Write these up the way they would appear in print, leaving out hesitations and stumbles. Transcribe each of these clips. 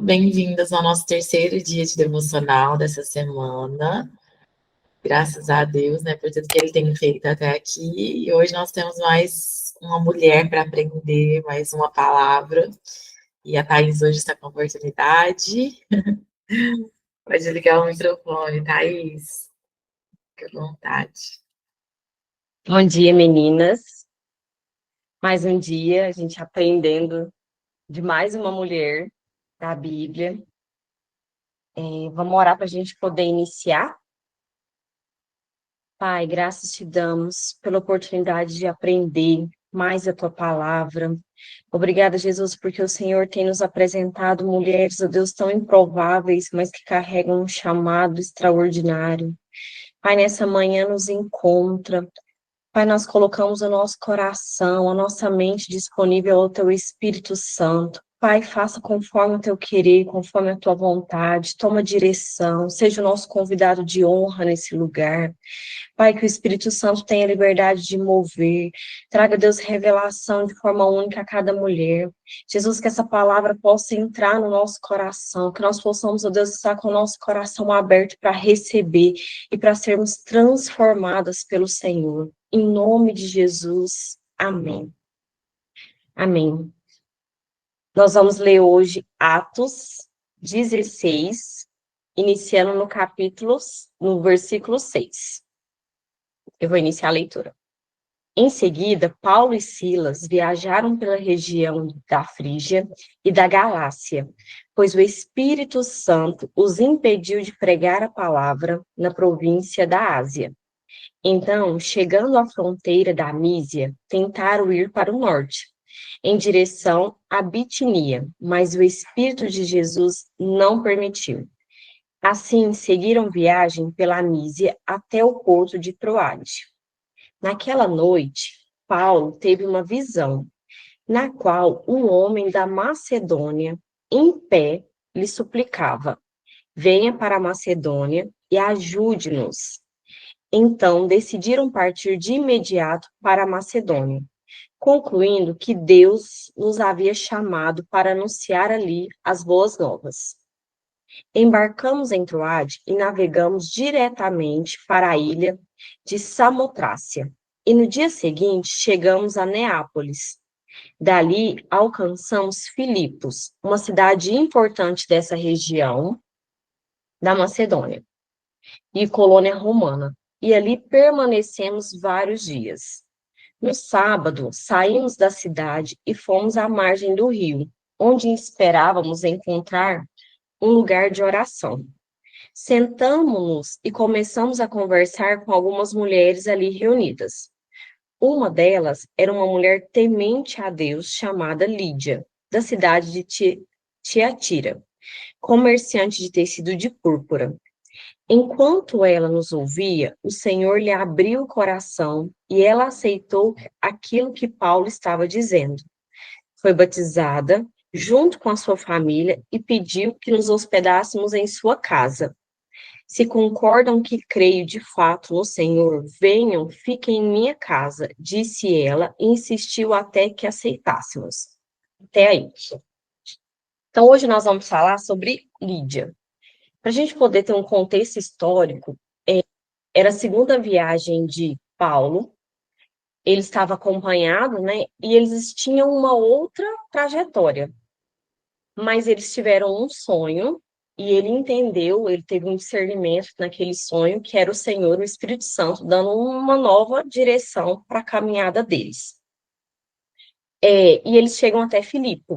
Bem-vindas ao nosso terceiro dia de devocional dessa semana. Graças a Deus, né, por tudo que Ele tem feito até aqui. E hoje nós temos mais uma mulher para aprender, mais uma palavra. E a Thaís hoje está com a oportunidade. Pode ligar o microfone, Thaís. Fique à vontade. Bom dia, meninas. Mais um dia, a gente aprendendo de mais uma mulher da Bíblia. Vamos orar para a gente poder iniciar. Pai, graças te damos pela oportunidade de aprender mais a tua palavra. Obrigada, Jesus, porque o Senhor tem nos apresentado mulheres, ó Deus, tão improváveis, mas que carregam um chamado extraordinário. Pai, nessa manhã nos encontra. Pai, nós colocamos o nosso coração, a nossa mente disponível ao Teu Espírito Santo. Pai, faça conforme o Teu querer, conforme a Tua vontade, toma direção, seja o nosso convidado de honra nesse lugar. Pai, que o Espírito Santo tenha liberdade de mover, traga, Deus, revelação de forma única a cada mulher. Jesus, que essa palavra possa entrar no nosso coração, que nós possamos, ó Deus, estar com o nosso coração aberto para receber e para sermos transformadas pelo Senhor. Em nome de Jesus, amém. Amém. Nós vamos ler hoje Atos 16, iniciando no versículo 6. Eu vou iniciar a leitura. Em seguida, Paulo e Silas viajaram pela região da Frígia e da Galácia, pois o Espírito Santo os impediu de pregar a palavra na província da Ásia. Então, chegando à fronteira da Mísia, tentaram ir para o norte, em direção à Bitinia, mas o Espírito de Jesus não permitiu. Assim, seguiram viagem pela Mísia até o porto de Troade. Naquela noite, Paulo teve uma visão, na qual um homem da Macedônia, em pé, lhe suplicava: venha para a Macedônia e ajude-nos. Então, decidiram partir de imediato para a Macedônia, concluindo que Deus nos havia chamado para anunciar ali as boas novas. Embarcamos em Troade e navegamos diretamente para a ilha de Samotrácia. E no dia seguinte chegamos a Neápolis. Dali alcançamos Filipos, uma cidade importante dessa região da Macedônia e colônia romana. E ali permanecemos vários dias. No sábado, saímos da cidade e fomos à margem do rio, onde esperávamos encontrar um lugar de oração. Sentamos-nos e começamos a conversar com algumas mulheres ali reunidas. Uma delas era uma mulher temente a Deus chamada Lídia, da cidade de Tiatira, comerciante de tecido de púrpura. Enquanto ela nos ouvia, o Senhor lhe abriu o coração e ela aceitou aquilo que Paulo estava dizendo. Foi batizada junto com a sua família e pediu que nos hospedássemos em sua casa. Se concordam que creio de fato no Senhor, venham, fiquem em minha casa, disse ela, e insistiu até que aceitássemos. Até aí. Então, hoje nós vamos falar sobre Lídia. Para a gente poder ter um contexto histórico, era a segunda viagem de Paulo, ele estava acompanhado, né, e eles tinham uma outra trajetória, mas eles tiveram um sonho, e ele entendeu, ele teve um discernimento naquele sonho, que era o Senhor, o Espírito Santo, dando uma nova direção para a caminhada deles. E eles chegam até Filipe.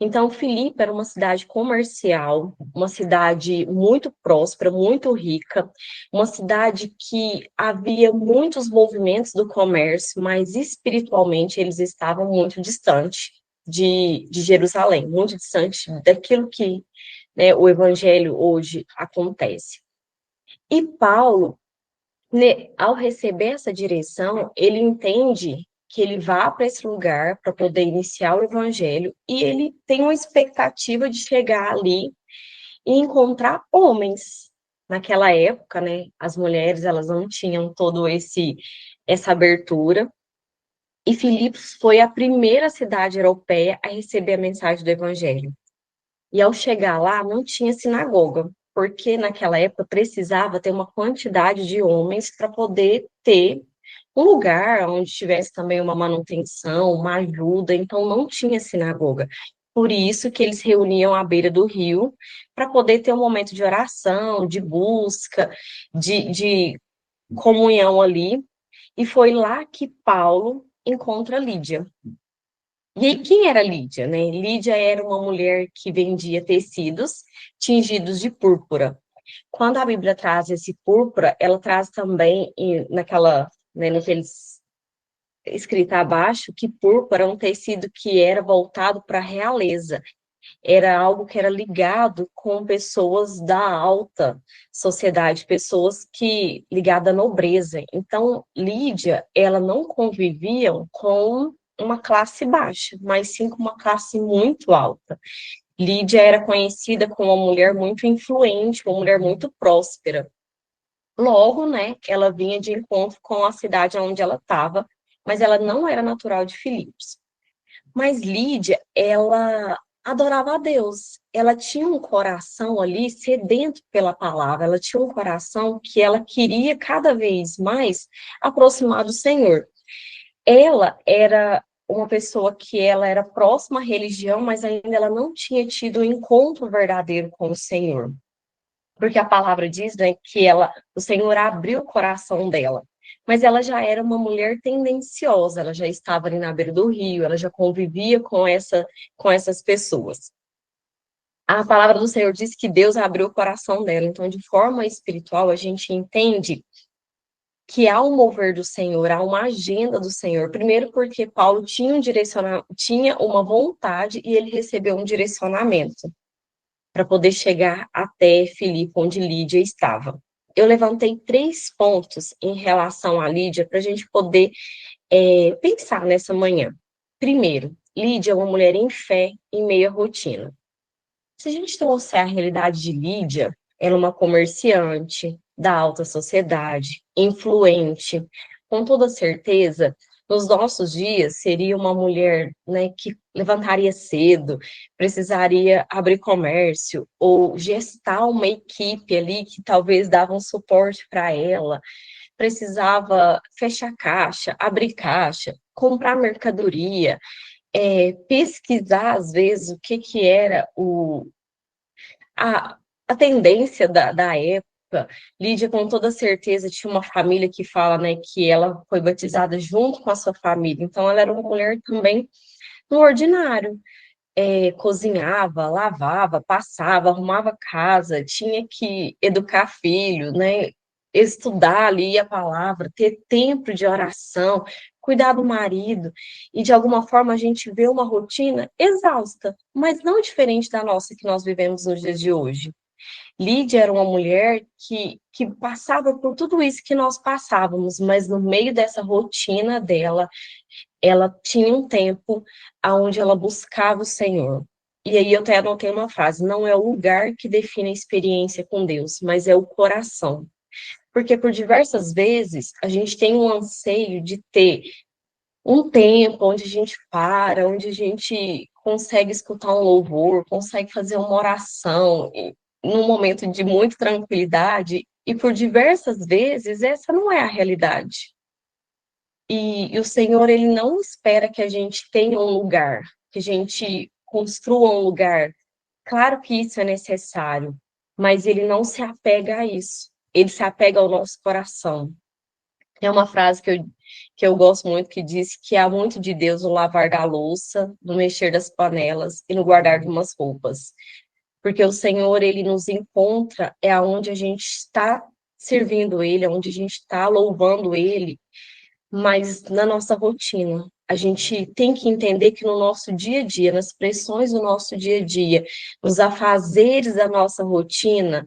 Então, Filipe era uma cidade comercial, uma cidade muito próspera, muito rica, uma cidade que havia muitos movimentos do comércio, mas espiritualmente eles estavam muito distantes de Jerusalém, muito distante daquilo que, né, o evangelho hoje acontece. E Paulo, né, ao receber essa direção, ele entende que ele vá para esse lugar para poder iniciar o evangelho e ele tem uma expectativa de chegar ali e encontrar homens. Naquela época, né, as mulheres elas não tinham todo essa abertura. E Filipos foi a primeira cidade europeia a receber a mensagem do evangelho. E ao chegar lá, não tinha sinagoga, porque naquela época precisava ter uma quantidade de homens para poder ter um lugar onde tivesse também uma manutenção, uma ajuda, então não tinha sinagoga. Por isso que eles reuniam à beira do rio para poder ter um momento de oração, de busca, de comunhão ali. E foi lá que Paulo encontra Lídia. E aí, quem era Lídia, né? Lídia era uma mulher que vendia tecidos tingidos de púrpura. Quando a Bíblia traz esse púrpura, ela traz também naquela, né, naqueles escrita abaixo que púrpura é um tecido que era voltado para a realeza. Era algo que era ligado com pessoas da alta sociedade, pessoas que ligada à nobreza. Então, Lídia, ela não convivia com uma classe baixa, mas sim com uma classe muito alta. Lídia era conhecida como uma mulher muito influente, uma mulher muito próspera. Logo, né, ela vinha de encontro com a cidade onde ela estava, mas ela não era natural de Filipos. Mas Lídia, ela adorava a Deus. Ela tinha um coração ali sedento pela palavra. Ela tinha um coração que ela queria cada vez mais aproximar do Senhor. Ela era uma pessoa que ela era próxima à religião, mas ainda ela não tinha tido um encontro verdadeiro com o Senhor. Porque a palavra diz, né, que o Senhor abriu o coração dela. Mas ela já era uma mulher tendenciosa, ela já estava ali na beira do rio, ela já convivia com essas pessoas. A palavra do Senhor diz que Deus abriu o coração dela. Então, de forma espiritual, a gente entende que há um mover do Senhor, há uma agenda do Senhor. Primeiro, porque Paulo tinha uma vontade e ele recebeu um direcionamento para poder chegar até Filipe, onde Lídia estava. Eu levantei 3 pontos em relação a Lídia para a gente poder pensar nessa manhã. Primeiro, Lídia é uma mulher em fé em meio à rotina. Se a gente trouxer a realidade de Lídia, ela é uma comerciante da alta sociedade, influente, com toda certeza, nos nossos dias seria uma mulher, né, que levantaria cedo, precisaria abrir comércio ou gestar uma equipe ali que talvez dava um suporte para ela, precisava fechar caixa, abrir caixa, comprar mercadoria, pesquisar às vezes o que que era a, a tendência da época. Lídia, com toda certeza, tinha uma família que fala, né, que ela foi batizada junto com a sua família. Então, ela era uma mulher também no ordinário. Cozinhava, lavava, passava, arrumava casa, tinha que educar filho, né, estudar ali a palavra, ter tempo de oração, cuidar do marido. E, de alguma forma, a gente vê uma rotina exausta, mas não diferente da nossa que nós vivemos nos dias de hoje. Lídia era uma mulher que passava por tudo isso que nós passávamos, mas no meio dessa rotina dela, ela tinha um tempo onde ela buscava o Senhor. E aí eu até anotei uma frase: não é o lugar que define a experiência com Deus, mas é o coração. Porque por diversas vezes a gente tem um anseio de ter um tempo onde a gente para, onde a gente consegue escutar um louvor, consegue fazer uma oração, num momento de muita tranquilidade, e por diversas vezes essa não é a realidade. E o Senhor, ele não espera que a gente tenha um lugar, que a gente construa um lugar. Claro que isso é necessário, mas ele não se apega a isso. Ele se apega ao nosso coração. Tem uma frase que eu gosto muito que diz que há muito de Deus no lavar da louça, no mexer das panelas e no guardar de umas roupas. Porque o Senhor, ele nos encontra, é aonde a gente está servindo ele, aonde a gente está louvando ele, mas na nossa rotina. A gente tem que entender que no nosso dia a dia, nas pressões do nosso dia a dia, nos afazeres da nossa rotina,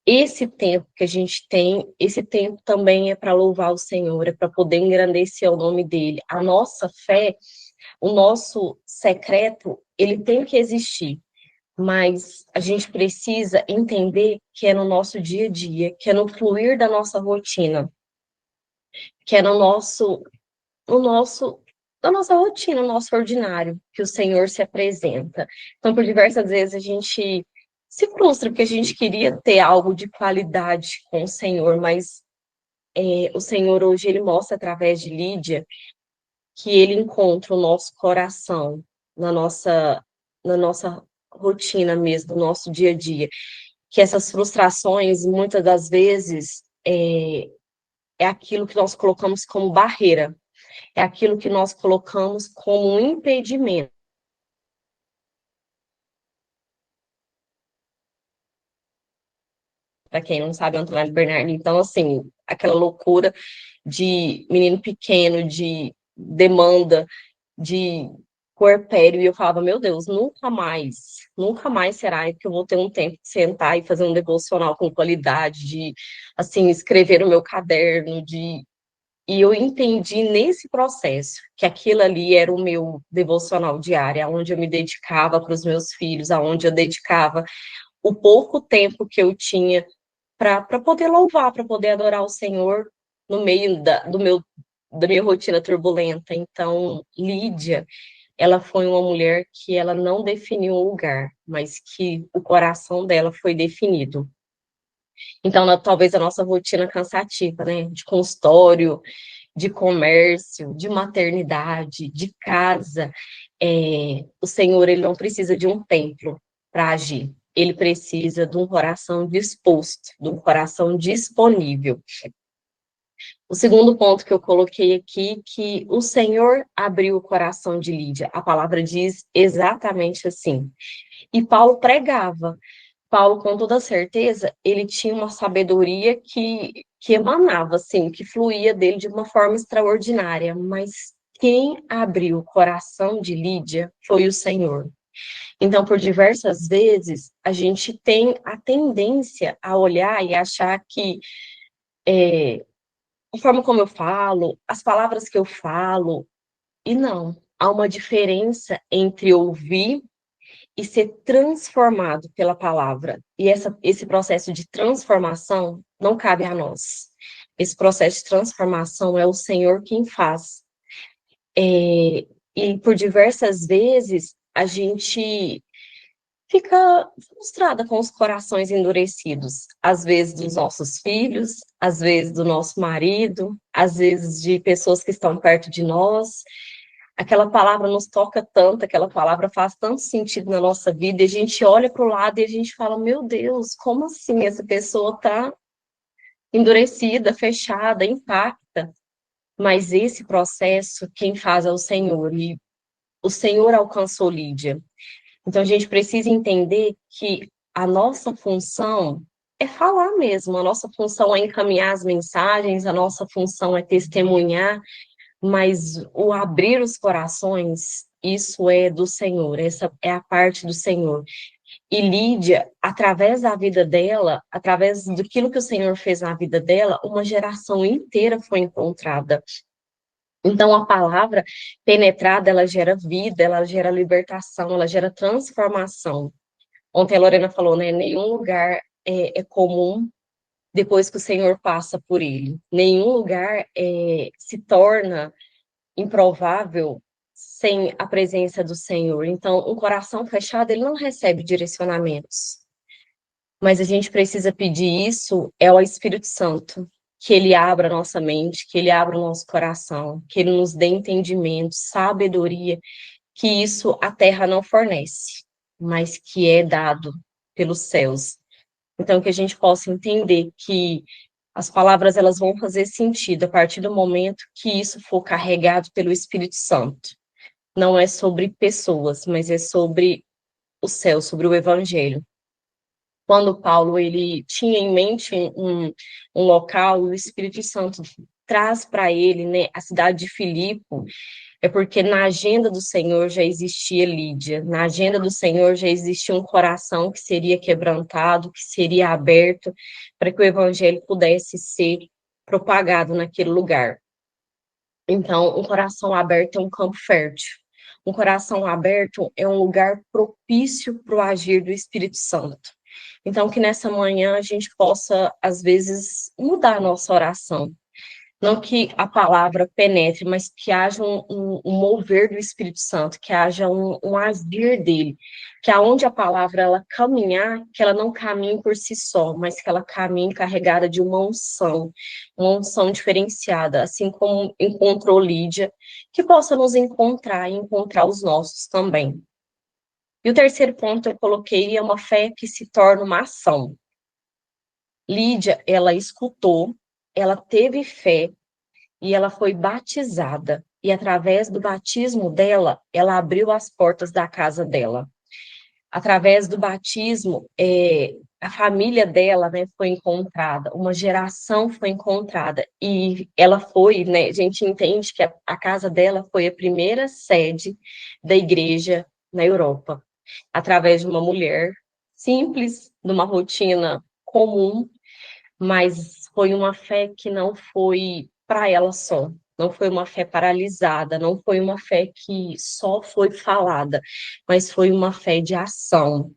esse tempo que a gente tem, esse tempo também é para louvar o Senhor, é para poder engrandecer o nome dele. A nossa fé, o nosso secreto, ele tem que existir, mas a gente precisa entender que é no nosso dia a dia, que é no fluir da nossa rotina, que é no nosso da nossa rotina, do nosso ordinário, que o Senhor se apresenta. Então, por diversas vezes, a gente se frustra, porque a gente queria ter algo de qualidade com o Senhor, mas o Senhor hoje, ele mostra através de Lídia que ele encontra o nosso coração na nossa rotina mesmo, no nosso dia a dia. Que essas frustrações, muitas das vezes, é aquilo que nós colocamos como barreira, é aquilo que nós colocamos como um impedimento. Para quem não sabe, Antônio Bernardo, então, assim, aquela loucura de menino pequeno, de demanda, de puerpério, e eu falava, meu Deus, nunca mais será que eu vou ter um tempo de sentar e fazer um devocional com qualidade, de, assim, escrever no meu caderno, de... E eu entendi nesse processo que aquilo ali era o meu devocional diário, onde eu me dedicava para os meus filhos, aonde eu dedicava o pouco tempo que eu tinha para poder louvar, para poder adorar o Senhor no meio da minha rotina turbulenta. Então, Lídia, ela foi uma mulher que ela não definiu um lugar, mas que o coração dela foi definido. Então, talvez a nossa rotina cansativa, né, de consultório, de comércio, de maternidade, de casa, o Senhor, ele não precisa de um templo para agir. Ele precisa de um coração disposto, de um coração disponível. O segundo ponto que eu coloquei aqui, que o Senhor abriu o coração de Lídia. A palavra diz exatamente assim. E Paulo pregava. Paulo, com toda certeza, ele tinha uma sabedoria que emanava, assim, que fluía dele de uma forma extraordinária. Mas quem abriu o coração de Lídia foi o Senhor. Então, por diversas vezes, a gente tem a tendência a olhar e achar que a forma como eu falo, as palavras que eu falo, e não. Há uma diferença entre ouvir e ser transformado pela palavra. E esse processo de transformação não cabe a nós. Esse processo de transformação é o Senhor quem faz. E por diversas vezes a gente fica frustrada com os corações endurecidos, às vezes dos nossos filhos, às vezes do nosso marido, às vezes de pessoas que estão perto de nós. Aquela palavra nos toca tanto, aquela palavra faz tanto sentido na nossa vida, e a gente olha para o lado e a gente fala, meu Deus, como assim essa pessoa está endurecida, fechada, impacta? Mas esse processo, quem faz é o Senhor, e o Senhor alcançou Lídia. Então, a gente precisa entender que a nossa função é falar mesmo, a nossa função é encaminhar as mensagens, a nossa função é testemunhar, mas o abrir os corações, isso é do Senhor, essa é a parte do Senhor. E Lídia, através da vida dela, através daquilo que o Senhor fez na vida dela, uma geração inteira foi encontrada. Então, a palavra penetrada, ela gera vida, ela gera libertação, ela gera transformação. Ontem a Lorena falou, né? Nenhum lugar é comum depois que o Senhor passa por ele. Nenhum lugar se torna improvável sem a presença do Senhor. Então, um coração fechado, ele não recebe direcionamentos. Mas a gente precisa pedir isso ao Espírito Santo, que ele abra a nossa mente, que ele abra o nosso coração, que ele nos dê entendimento, sabedoria, que isso a terra não fornece, mas que é dado pelos céus. Então, que a gente possa entender que as palavras elas vão fazer sentido a partir do momento que isso for carregado pelo Espírito Santo. Não é sobre pessoas, mas é sobre o céu, sobre o Evangelho. Quando Paulo ele tinha em mente um local, o Espírito Santo traz para ele, né, a cidade de Filipe, é porque na agenda do Senhor já existia Lídia, na agenda do Senhor já existia um coração que seria quebrantado, que seria aberto, para que o evangelho pudesse ser propagado naquele lugar. Então, um coração aberto é um campo fértil. Um coração aberto é um lugar propício para o agir do Espírito Santo. Então, que nessa manhã a gente possa, às vezes, mudar a nossa oração. Não que a palavra penetre, mas que haja um mover do Espírito Santo, que haja um agir dele, que aonde a palavra ela caminhar, que ela não caminhe por si só, mas que ela caminhe carregada de uma unção diferenciada, assim como encontrou Lídia, que possa nos encontrar e encontrar os nossos também. E o terceiro ponto eu coloquei é uma fé que se torna uma ação. Lídia, ela escutou, ela teve fé, e ela foi batizada. E através do batismo dela, ela abriu as portas da casa dela. Através do batismo, a família dela, né, foi encontrada, uma geração foi encontrada. E ela foi, né, a gente entende que a casa dela foi a primeira sede da igreja na Europa. Através de uma mulher simples, de uma rotina comum, mas foi uma fé que não foi para ela só, não foi uma fé paralisada, não foi uma fé que só foi falada, mas foi uma fé de ação.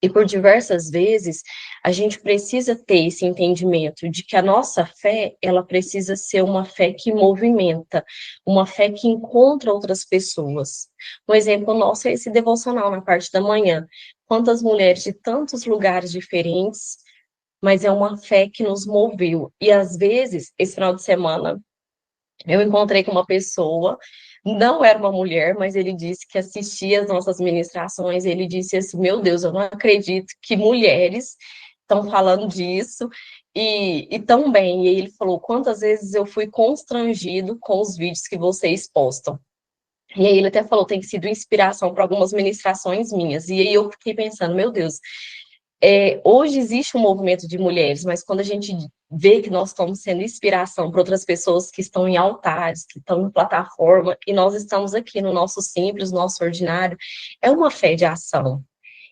E por diversas vezes a gente precisa ter esse entendimento de que a nossa fé, ela precisa ser uma fé que movimenta, uma fé que encontra outras pessoas. Um exemplo nosso é esse devocional na parte da manhã. Quantas mulheres de tantos lugares diferentes, mas é uma fé que nos moveu. E às vezes, esse final de semana, eu encontrei com uma pessoa, não era uma mulher, mas ele disse que assistia às nossas ministrações, ele disse assim, meu Deus, eu não acredito que mulheres estão falando disso, e tão bem. E ele falou, quantas vezes eu fui constrangido com os vídeos que vocês postam. E aí ele até falou, tem sido inspiração para algumas ministrações minhas. E aí eu fiquei pensando, meu Deus, hoje existe um movimento de mulheres, mas quando a gente vê que nós estamos sendo inspiração para outras pessoas que estão em altares, que estão em plataforma, e nós estamos aqui no nosso simples, no nosso ordinário, é uma fé de ação.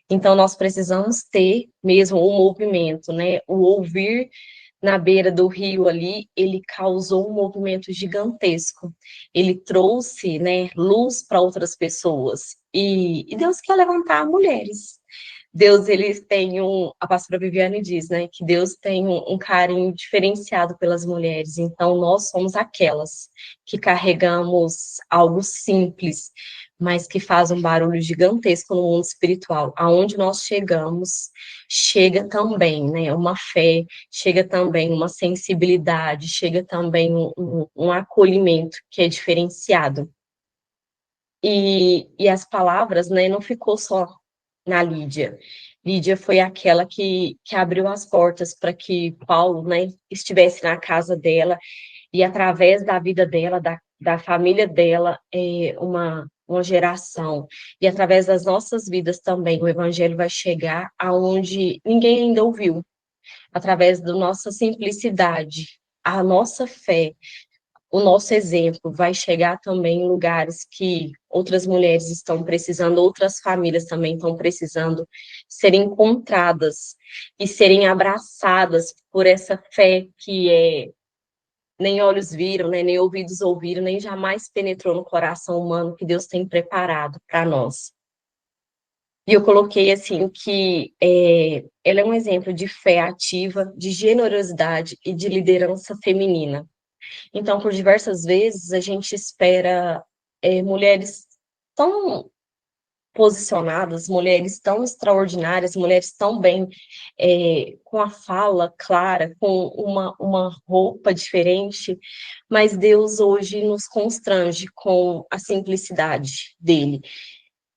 Então, nós precisamos ter mesmo o movimento, né? O ouvir na beira do rio ali, ele causou um movimento gigantesco. Ele trouxe, né, luz para outras pessoas. E Deus quer levantar mulheres. Deus, eles têm a pastora Viviane diz, né, que Deus tem um carinho diferenciado pelas mulheres, então nós somos aquelas que carregamos algo simples, mas que faz um barulho gigantesco no mundo espiritual. Aonde nós chegamos, chega também, né, uma fé, chega também uma sensibilidade, chega também um acolhimento que é diferenciado. E as palavras, né, não ficou só na Lídia. Lídia foi aquela que abriu as portas para que Paulo, né, estivesse na casa dela e através da vida dela, da família dela, uma geração. E através das nossas vidas também, o evangelho vai chegar aonde ninguém ainda ouviu. Através da nossa simplicidade, a nossa fé, o nosso exemplo vai chegar também em lugares que outras mulheres estão precisando, outras famílias também estão precisando serem encontradas e serem abraçadas por essa fé que nem olhos viram, né, nem ouvidos ouviram, nem jamais penetrou no coração humano que Deus tem preparado para nós. E eu coloquei assim que ela é um exemplo de fé ativa, de generosidade e de liderança feminina. Então, por diversas vezes, a gente espera mulheres tão posicionadas, mulheres tão extraordinárias, mulheres tão bem, com a fala clara, com uma roupa diferente, mas Deus hoje nos constrange com a simplicidade dele.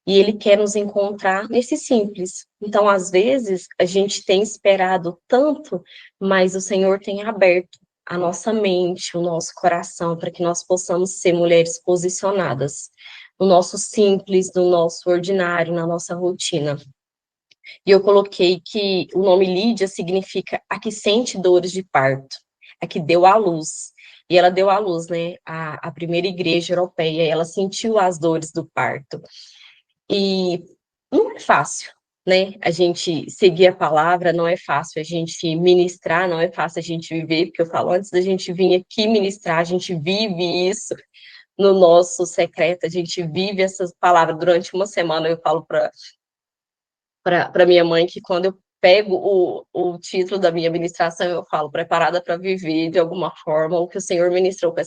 E ele quer nos encontrar nesse simples. Então, às vezes, a gente tem esperado tanto, mas o Senhor tem aberto a nossa mente, o nosso coração, para que nós possamos ser mulheres posicionadas no nosso simples, no nosso ordinário, na nossa rotina. E eu coloquei que o nome Lídia significa a que sente dores de parto, a que deu à luz. E ela deu à luz, né, a primeira igreja europeia, ela sentiu as dores do parto. E não é fácil, né? A gente seguir a palavra, não é fácil a gente ministrar, não é fácil a gente viver, porque eu falo, antes da gente vir aqui ministrar, a gente vive isso no nosso secreto, a gente vive essas palavras durante uma semana. Eu falo para minha mãe que quando eu pego o título da minha ministração e eu falo, preparada para viver de alguma forma o que o Senhor ministrou para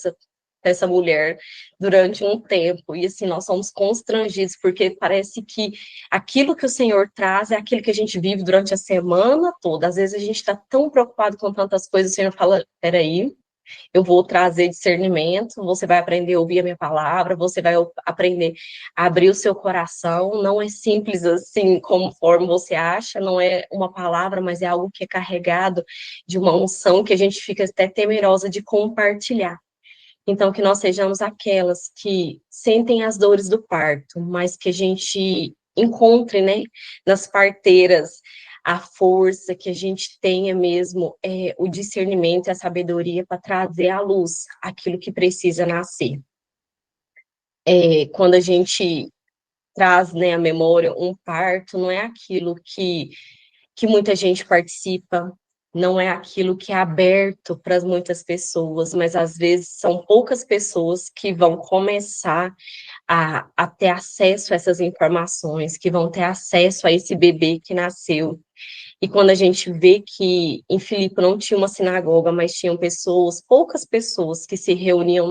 essa mulher durante um tempo. E assim, nós somos constrangidos, porque parece que aquilo que o Senhor traz é aquilo que a gente vive durante a semana toda. Às vezes a gente está tão preocupado com tantas coisas, o Senhor fala, peraí, eu vou trazer discernimento, você vai aprender a ouvir a minha palavra, você vai aprender a abrir o seu coração. Não é simples assim, conforme você acha, não é uma palavra, mas é algo que é carregado de uma unção que a gente fica até temerosa de compartilhar. Então, que nós sejamos aquelas que sentem as dores do parto, mas que a gente encontre, né, nas parteiras a força, que a gente tenha mesmo o discernimento e a sabedoria para trazer à luz aquilo que precisa nascer. Quando a gente traz, né, à memória um parto, não é aquilo que muita gente participa, não é aquilo que é aberto para muitas pessoas, mas às vezes são poucas pessoas que vão começar a ter acesso a essas informações, que vão ter acesso a esse bebê que nasceu. E quando a gente vê que em Filipe não tinha uma sinagoga, mas tinham pessoas, poucas pessoas que se reuniam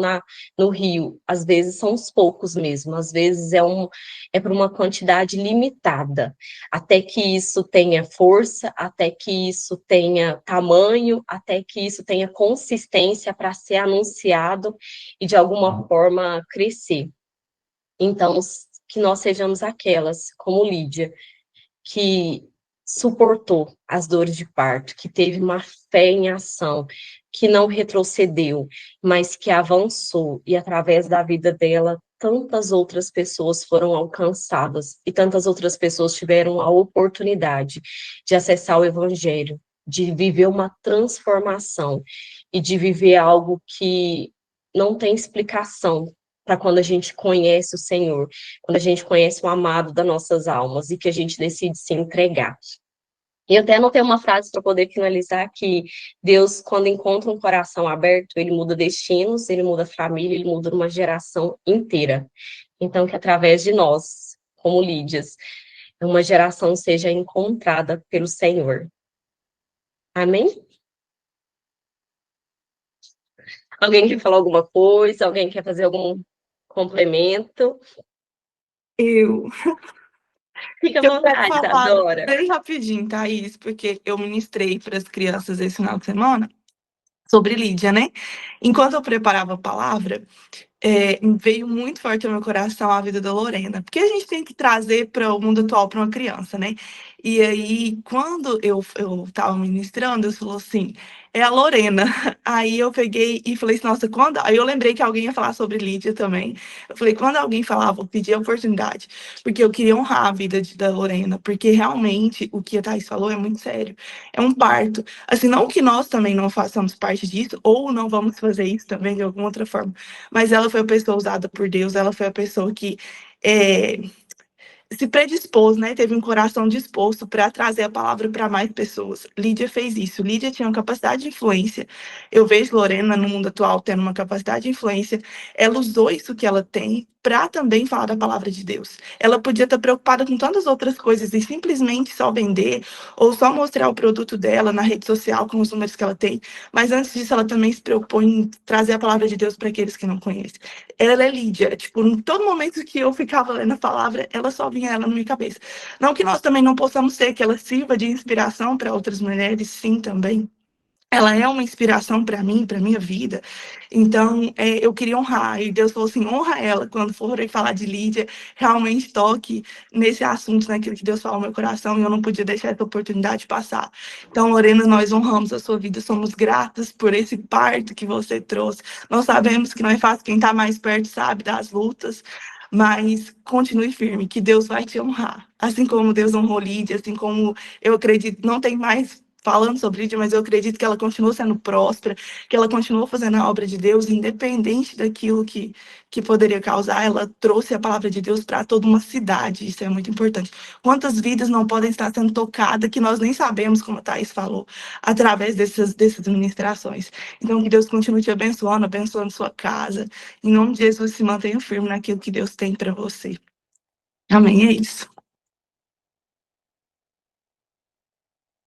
no Rio, às vezes são os poucos mesmo, às vezes é por uma quantidade limitada, até que isso tenha força, até que isso tenha tamanho, até que isso tenha consistência para ser anunciado e de alguma forma crescer. Então, que nós sejamos aquelas, como Lídia, que suportou as dores de parto, que teve uma fé em ação, que não retrocedeu, mas que avançou, e através da vida dela, tantas outras pessoas foram alcançadas, e tantas outras pessoas tiveram a oportunidade de acessar o Evangelho, de viver uma transformação, e de viver algo que não tem explicação para quando a gente conhece o Senhor, quando a gente conhece o amado das nossas almas e que a gente decide se entregar. E eu até anotei uma frase para poder finalizar, que Deus, quando encontra um coração aberto, ele muda destinos, ele muda família, ele muda uma geração inteira. Então, que através de nós, como Lídias, uma geração seja encontrada pelo Senhor. Amém? Alguém quer falar alguma coisa? Alguém quer fazer algum complemento? Eu Fica à quero vontade, falar Adora. bem rapidinho, Thaís, porque eu ministrei para as crianças esse final de semana sobre Lídia, né? Enquanto eu preparava a palavra, veio muito forte ao meu coração a vida da Lorena, porque a gente tem que trazer para o mundo atual para uma criança, né? E aí, quando eu estava ministrando, Deus falou assim, é a Lorena. Aí eu peguei e falei assim, nossa, quando... Aí eu lembrei que alguém ia falar sobre Lídia também. Eu falei, quando alguém falava, eu pedi a oportunidade, porque eu queria honrar a vida da Lorena, porque realmente o que a Thaís falou é muito sério. É um parto. Assim, não que nós também não façamos parte disso, ou não vamos fazer isso também de alguma outra forma, mas ela foi a pessoa usada por Deus, ela foi a pessoa que se predispôs, né? Teve um coração disposto para trazer a palavra para mais pessoas. Lídia fez isso. Lídia tinha uma capacidade de influência. Eu vejo Lorena no mundo atual tendo uma capacidade de influência. Ela usou isso que ela tem para também falar da palavra de Deus. Ela podia estar preocupada com tantas outras coisas e simplesmente só vender ou só mostrar o produto dela na rede social com os números que ela tem. Mas antes disso, ela também se preocupou em trazer a palavra de Deus para aqueles que não conhecem. Ela é Lídia. Tipo, em todo momento que eu ficava lendo a palavra, ela só vinha ela na minha cabeça. Não que nós também não possamos ser, que ela sirva de inspiração para outras mulheres, sim, também. Ela é uma inspiração para mim, para minha vida. Então, eu queria honrar. E Deus falou assim, honra ela. Quando forem falar de Lídia, realmente toque nesse assunto, naquilo que Deus falou no meu coração. E eu não podia deixar essa oportunidade passar. Então, Lorena, nós honramos a sua vida. Somos gratas por esse parto que você trouxe. Nós sabemos que não é fácil. Quem está mais perto sabe das lutas. Mas continue firme, que Deus vai te honrar. Assim como Deus honrou Lídia, assim como eu acredito, não tem mais falando sobre Lídia, mas eu acredito que ela continua sendo próspera, que ela continua fazendo a obra de Deus, independente daquilo que poderia causar. Ela trouxe a palavra de Deus para toda uma cidade, isso é muito importante. Quantas vidas não podem estar sendo tocadas que nós nem sabemos, como a Thaís falou, através dessas ministrações. Então, que Deus continue te abençoando, abençoando sua casa. Em nome de Jesus, se mantenha firme naquilo que Deus tem para você. Amém, é isso.